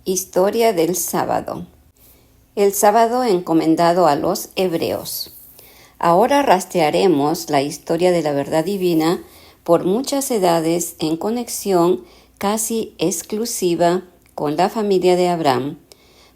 Historia del sábado. El sábado encomendado a los hebreos. Ahora rastrearemos la historia de la verdad divina por muchas edades en conexión casi exclusiva con la familia de Abraham,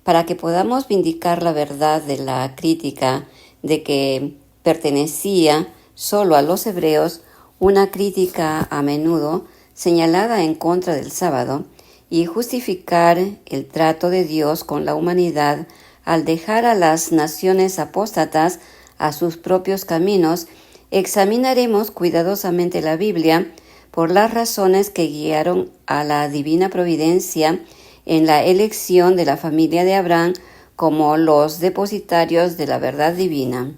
para que podamos vindicar la verdad de la crítica de que pertenecía solo a los hebreos, una crítica a menudo señalada en contra del sábado, y justificar el trato de Dios con la humanidad al dejar a las naciones apóstatas a sus propios caminos. Examinaremos cuidadosamente la Biblia por las razones que guiaron a la divina providencia en la elección de la familia de Abraham como los depositarios de la verdad divina.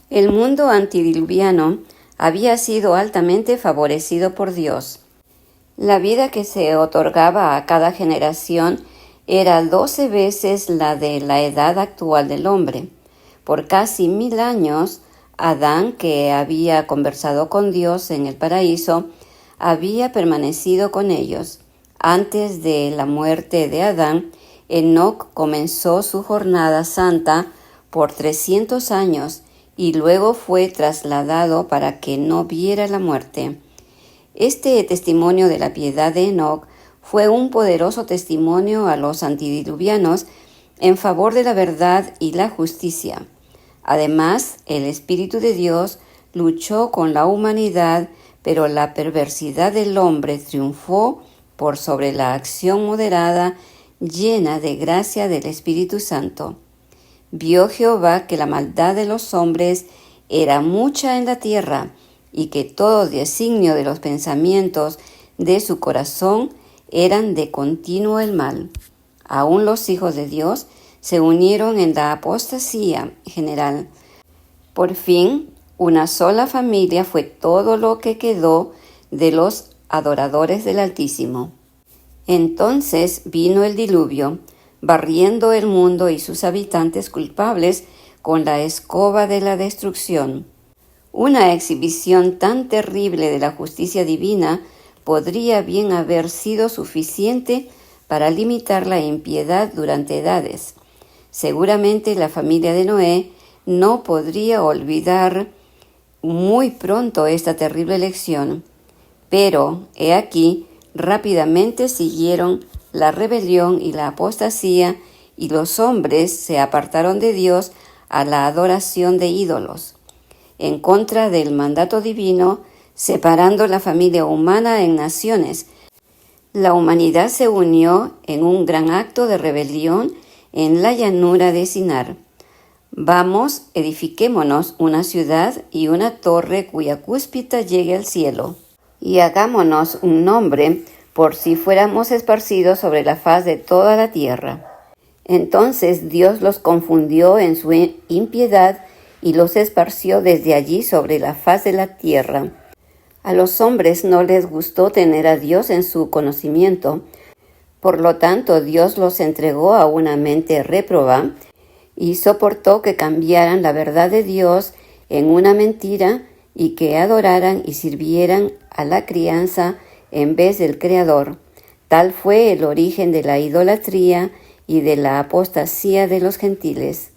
El mundo antediluviano había sido altamente favorecido por Dios. La vida que se otorgaba a cada generación era 12 veces la de la edad actual del hombre. Por casi 1000 años, Adán, que había conversado con Dios en el paraíso, había permanecido con ellos. Antes de la muerte de Adán, Enoc comenzó su jornada santa por 300 años y luego fue trasladado para que no viera la muerte. Este testimonio de la piedad de Enoc fue un poderoso testimonio a los antediluvianos en favor de la verdad y la justicia. Además, el Espíritu de Dios luchó con la humanidad, pero la perversidad del hombre triunfó por sobre la acción moderada llena de gracia del Espíritu Santo. Vio Jehová que la maldad de los hombres era mucha en la tierra, y que todo designio de los pensamientos de su corazón eran de continuo el mal. Aún los hijos de Dios se unieron en la apostasía general. Por fin, una sola familia fue todo lo que quedó de los adoradores del Altísimo. Entonces vino el diluvio, barriendo el mundo y sus habitantes culpables con la escoba de la destrucción. Una exhibición tan terrible de la justicia divina podría bien haber sido suficiente para limitar la impiedad durante edades. Seguramente la familia de Noé no podría olvidar muy pronto esta terrible lección, pero, he aquí, rápidamente siguieron la rebelión y la apostasía, y los hombres se apartaron de Dios a la adoración de ídolos, en contra del mandato divino, separando la familia humana en naciones. La humanidad se unió en un gran acto de rebelión en la llanura de Sinar. Vamos, edifiquémonos una ciudad y una torre cuya cúspide llegue al cielo, y hagámonos un nombre por si fuéramos esparcidos sobre la faz de toda la tierra. Entonces Dios los confundió en su impiedad y los esparció desde allí sobre la faz de la tierra. A los hombres no les gustó tener a Dios en su conocimiento, por lo tanto Dios los entregó a una mente réproba y soportó que cambiaran la verdad de Dios en una mentira y que adoraran y sirvieran a la crianza en vez del Creador. Tal fue el origen de la idolatría y de la apostasía de los gentiles.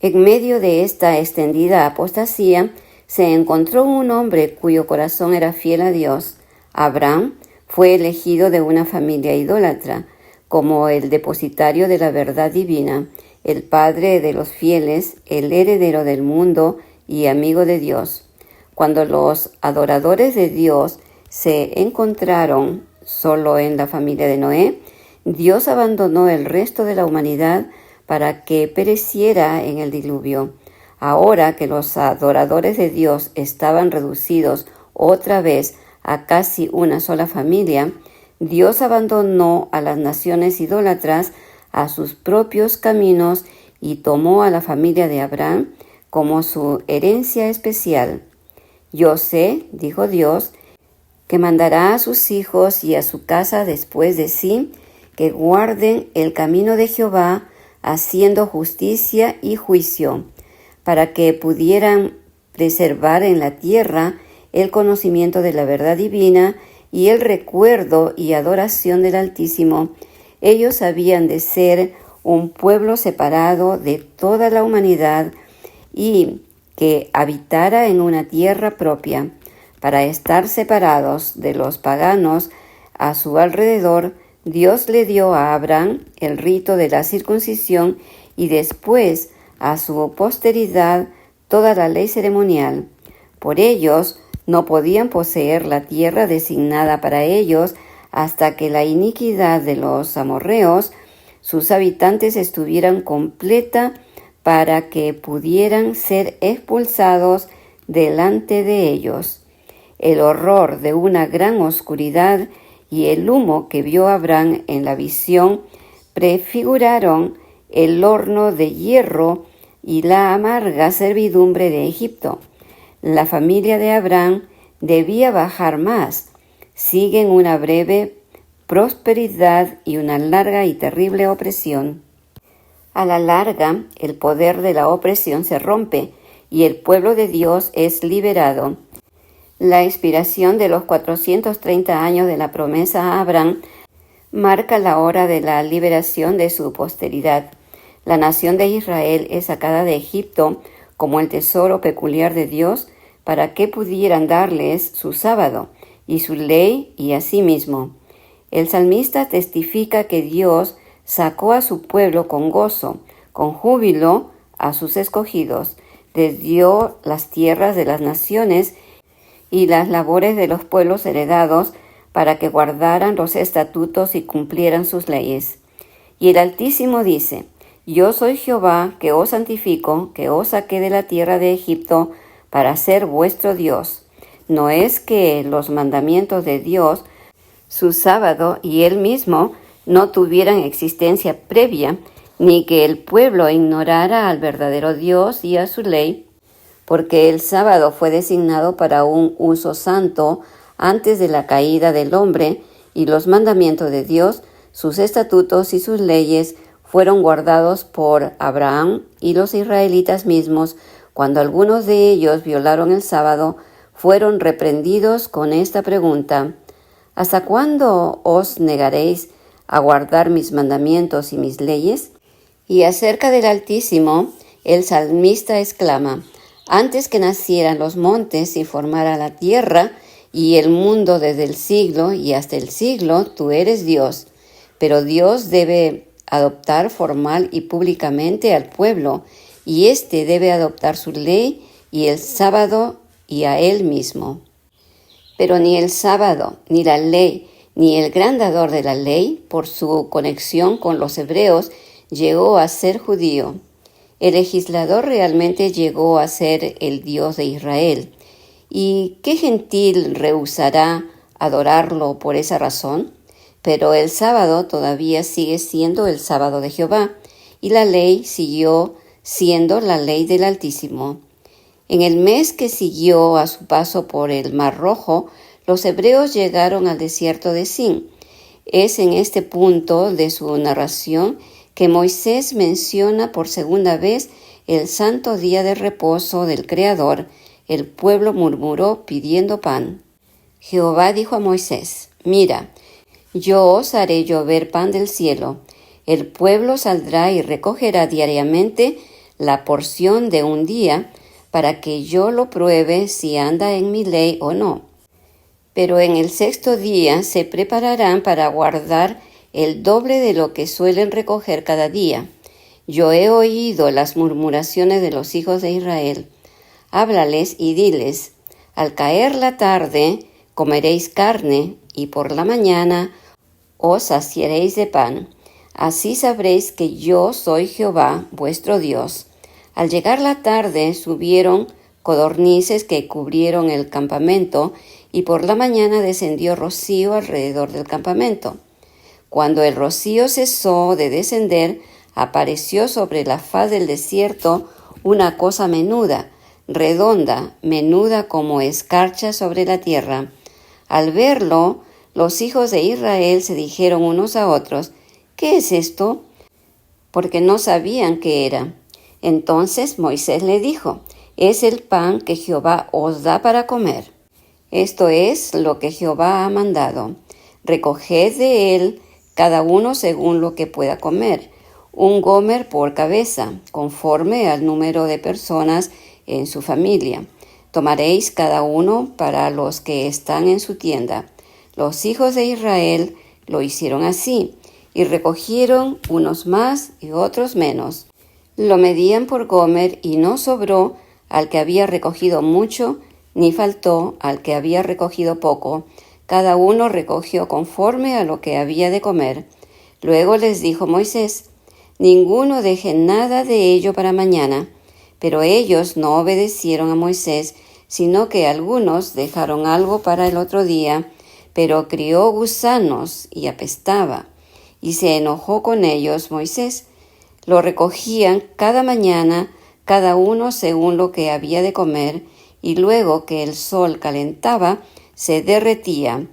En medio de esta extendida apostasía se encontró un hombre cuyo corazón era fiel a Dios. Abraham fue elegido de una familia idólatra como el depositario de la verdad divina, el padre de los fieles, el heredero del mundo y amigo de Dios. Cuando los adoradores de Dios se encontraron solo en la familia de Noé, Dios abandonó el resto de la humanidad para que pereciera en el diluvio. Ahora que los adoradores de Dios estaban reducidos otra vez a casi una sola familia, Dios abandonó a las naciones idólatras a sus propios caminos y tomó a la familia de Abraham como su herencia especial. Yo sé, dijo Dios, que mandará a sus hijos y a su casa después de sí, que guarden el camino de Jehová, haciendo justicia y juicio, para que pudieran preservar en la tierra el conocimiento de la verdad divina y el recuerdo y adoración del Altísimo, Ellos habían de ser un pueblo separado de toda la humanidad y que habitara en una tierra propia, para estar separados de los paganos a su alrededor. Dios le dio a Abraham el rito de la circuncisión y después a su posteridad toda la ley ceremonial. Por ellos no podían poseer la tierra designada para ellos hasta que la iniquidad de los amorreos, sus habitantes, estuvieran completa para que pudieran ser expulsados delante de ellos. El horror de una gran oscuridad y el humo que vio Abraham en la visión prefiguraron el horno de hierro y la amarga servidumbre de Egipto. La familia de Abraham debía bajar más. Siguen una breve prosperidad y una larga y terrible opresión. A la larga, el poder de la opresión se rompe y el pueblo de Dios es liberado. La expiración de los 430 años de la promesa a Abraham marca la hora de la liberación de su posteridad. La nación de Israel es sacada de Egipto como el tesoro peculiar de Dios para que pudieran darles su sábado y su ley y asimismo. El salmista testifica que Dios sacó a su pueblo con gozo, con júbilo a sus escogidos, les dio las tierras de las naciones y las labores de los pueblos heredados para que guardaran los estatutos y cumplieran sus leyes. Y el Altísimo dice: Yo soy Jehová, que os santifico, que os saqué de la tierra de Egipto para ser vuestro Dios. No es que los mandamientos de Dios, su sábado y él mismo no tuvieran existencia previa, ni que el pueblo ignorara al verdadero Dios y a su ley, porque el sábado fue designado para un uso santo antes de la caída del hombre, y los mandamientos de Dios, sus estatutos y sus leyes fueron guardados por Abraham y los israelitas mismos. Cuando algunos de ellos violaron el sábado, fueron reprendidos con esta pregunta: ¿Hasta cuándo os negaréis a guardar mis mandamientos y mis leyes? Y acerca del Altísimo, el salmista exclama: Antes que nacieran los montes y formara la tierra y el mundo desde el siglo y hasta el siglo, tú eres Dios. Pero Dios debe adoptar formal y públicamente al pueblo, y éste debe adoptar su ley y el sábado y a él mismo. Pero ni el sábado, ni la ley, ni el gran dador de la ley, por su conexión con los hebreos, llegó a ser judío. El legislador realmente llegó a ser el Dios de Israel. ¿Y qué gentil rehusará adorarlo por esa razón? Pero el sábado todavía sigue siendo el sábado de Jehová, y la ley siguió siendo la ley del Altísimo. En el mes que siguió a su paso por el Mar Rojo, los hebreos llegaron al desierto de Sin. Es en este punto de su narración que Moisés menciona por segunda vez el santo día de reposo del Creador. El pueblo murmuró pidiendo pan. Jehová dijo a Moisés: Mira, yo os haré llover pan del cielo. El pueblo saldrá y recogerá diariamente la porción de un día, para que yo lo pruebe si anda en mi ley o no. Pero en el sexto día se prepararán para guardar el doble de lo que suelen recoger cada día. Yo he oído las murmuraciones de los hijos de Israel. Háblales y diles: al caer la tarde comeréis carne, y por la mañana os saciaréis de pan. Así sabréis que yo soy Jehová, vuestro Dios. Al llegar la tarde subieron codornices que cubrieron el campamento, y por la mañana descendió rocío alrededor del campamento. Cuando el rocío cesó de descender, apareció sobre la faz del desierto una cosa menuda, redonda, menuda como escarcha sobre la tierra. Al verlo, los hijos de Israel se dijeron unos a otros: ¿qué es esto? Porque no sabían qué era. Entonces Moisés le dijo: es el pan que Jehová os da para comer. Esto es lo que Jehová ha mandado: recoged de él cada uno según lo que pueda comer, un gomer por cabeza, conforme al número de personas en su familia. Tomaréis cada uno para los que están en su tienda. Los hijos de Israel lo hicieron así, y recogieron unos más y otros menos. Lo medían por gomer, y no sobró al que había recogido mucho, ni faltó al que había recogido poco. Cada uno recogió conforme a lo que había de comer. Luego les dijo Moisés: ninguno deje nada de ello para mañana. Pero ellos no obedecieron a Moisés, sino que algunos dejaron algo para el otro día, pero crió gusanos y apestaba. Y se enojó con ellos Moisés. Lo recogían cada mañana, cada uno según lo que había de comer, y luego que el sol calentaba, se derretía.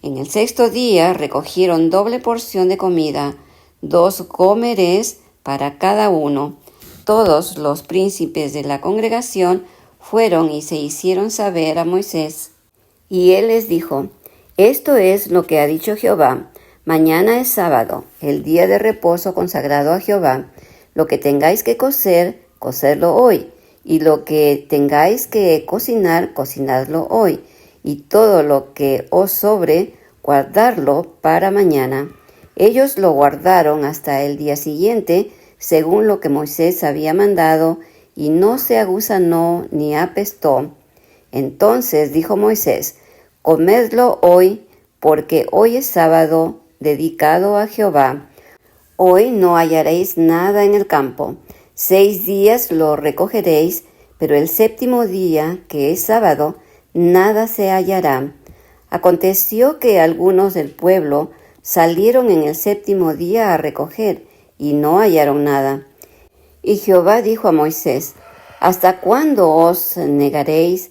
En el sexto día recogieron doble porción de comida, 2 gómeres para cada uno. Todos los príncipes de la congregación fueron y se hicieron saber a Moisés. Y él les dijo: esto es lo que ha dicho Jehová: mañana es sábado, el día de reposo consagrado a Jehová. Lo que tengáis que cocer, cocedlo hoy, y lo que tengáis que cocinar, cocinadlo hoy, y todo lo que os sobre, guardadlo para mañana. Ellos lo guardaron hasta el día siguiente, según lo que Moisés había mandado, y no se agusanó ni apestó. Entonces dijo Moisés: comedlo hoy, porque hoy es sábado, dedicado a Jehová. Hoy no hallaréis nada en el campo. 6 días lo recogeréis, pero el séptimo día, que es sábado, nada se hallará. Aconteció que algunos del pueblo salieron en el séptimo día a recoger, y no hallaron nada. Y Jehová dijo a Moisés: ¿hasta cuándo os negaréis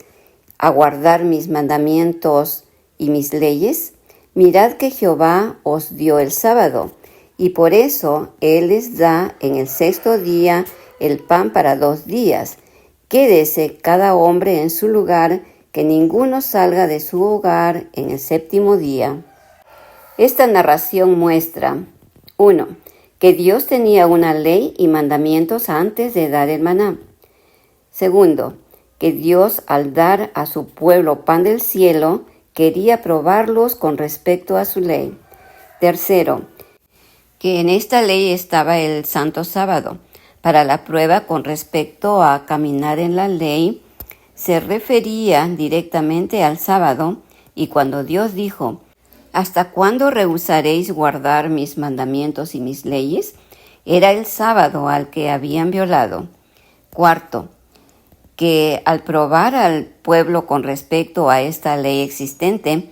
a guardar mis mandamientos y mis leyes? Mirad que Jehová os dio el sábado, y por eso Él les da en el sexto día el pan para 2 días. Quédese cada hombre en su lugar, que ninguno salga de su hogar en el séptimo día. Esta narración muestra: 1. Que Dios tenía una ley y mandamientos antes de dar el maná. 2. Que Dios, al dar a su pueblo pan del cielo, quería probarlos con respecto a su ley. 3. Que en esta ley estaba el santo sábado. Para la prueba con respecto a caminar en la ley, se refería directamente al sábado, y cuando Dios dijo: ¿hasta cuándo rehusaréis guardar mis mandamientos y mis leyes?, era el sábado al que habían violado. 4. Que al probar al pueblo con respecto a esta ley existente,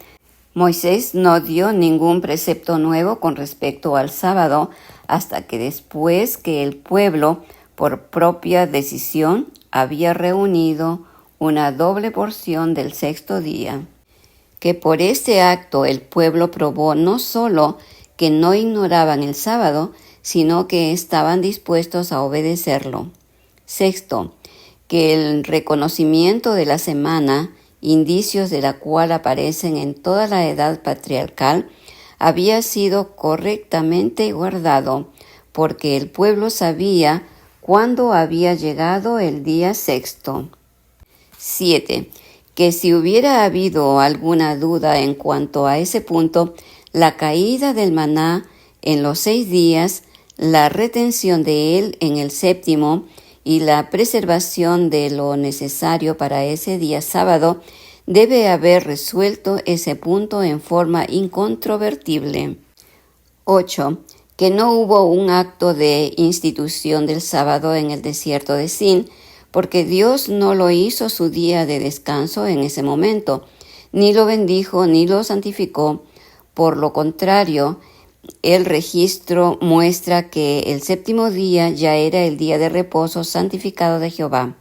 Moisés no dio ningún precepto nuevo con respecto al sábado hasta que después que el pueblo, por propia decisión, había reunido una doble porción del sexto día. Que por este acto el pueblo probó no solo que no ignoraban el sábado, sino que estaban dispuestos a obedecerlo. 6. Que el reconocimiento de la semana, indicios de la cual aparecen en toda la edad patriarcal, había sido correctamente guardado, porque el pueblo sabía cuándo había llegado el día sexto. 7. Que si hubiera habido alguna duda en cuanto a ese punto, la caída del maná en los 6 días, la retención de él en el séptimo y la preservación de lo necesario para ese día sábado debe haber resuelto ese punto en forma incontrovertible. 8. Que no hubo un acto de institución del sábado en el desierto de Sin, porque Dios no lo hizo su día de descanso en ese momento, ni lo bendijo ni lo santificó. Por lo contrario, el registro muestra que el séptimo día ya era el día de reposo santificado de Jehová.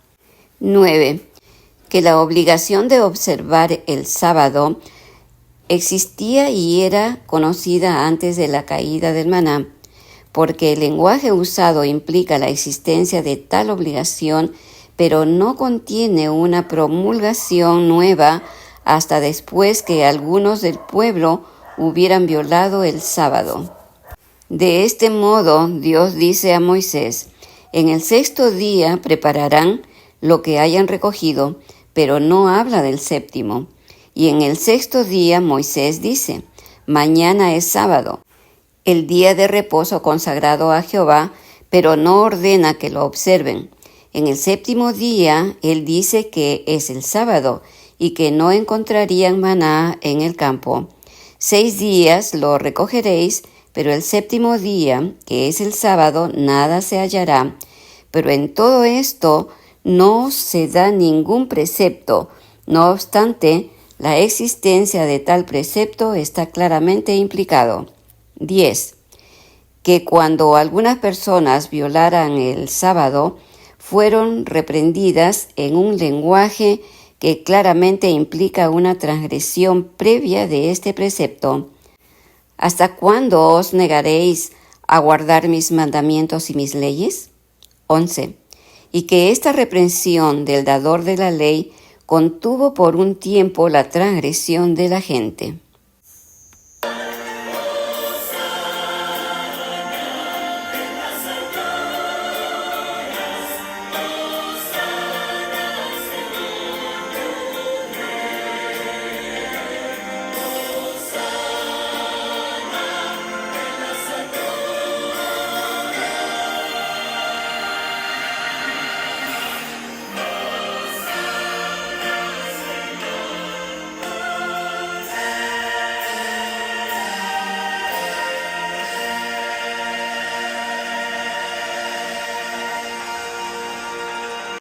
9. Que la obligación de observar el sábado existía y era conocida antes de la caída del maná, porque el lenguaje usado implica la existencia de tal obligación, pero no contiene una promulgación nueva hasta después que algunos del pueblo hubieran violado el sábado. De este modo, Dios dice a Moisés, en el sexto día prepararán lo que hayan recogido, pero no habla del séptimo. Y en el sexto día Moisés dice, mañana es sábado, el día de reposo consagrado a Jehová, pero no ordena que lo observen. En el séptimo día él dice que es el sábado y que no encontrarían maná en el campo. 6 días lo recogeréis, pero el séptimo día, que es el sábado, nada se hallará. Pero en todo esto no se da ningún precepto. No obstante, la existencia de tal precepto está claramente implicado. 10. Que cuando algunas personas violaran el sábado, fueron reprendidas en un lenguaje que claramente implica una transgresión previa de este precepto. ¿Hasta cuándo os negaréis a guardar mis mandamientos y mis leyes? 11. Y que esta reprensión del dador de la ley contuvo por un tiempo la transgresión de la gente.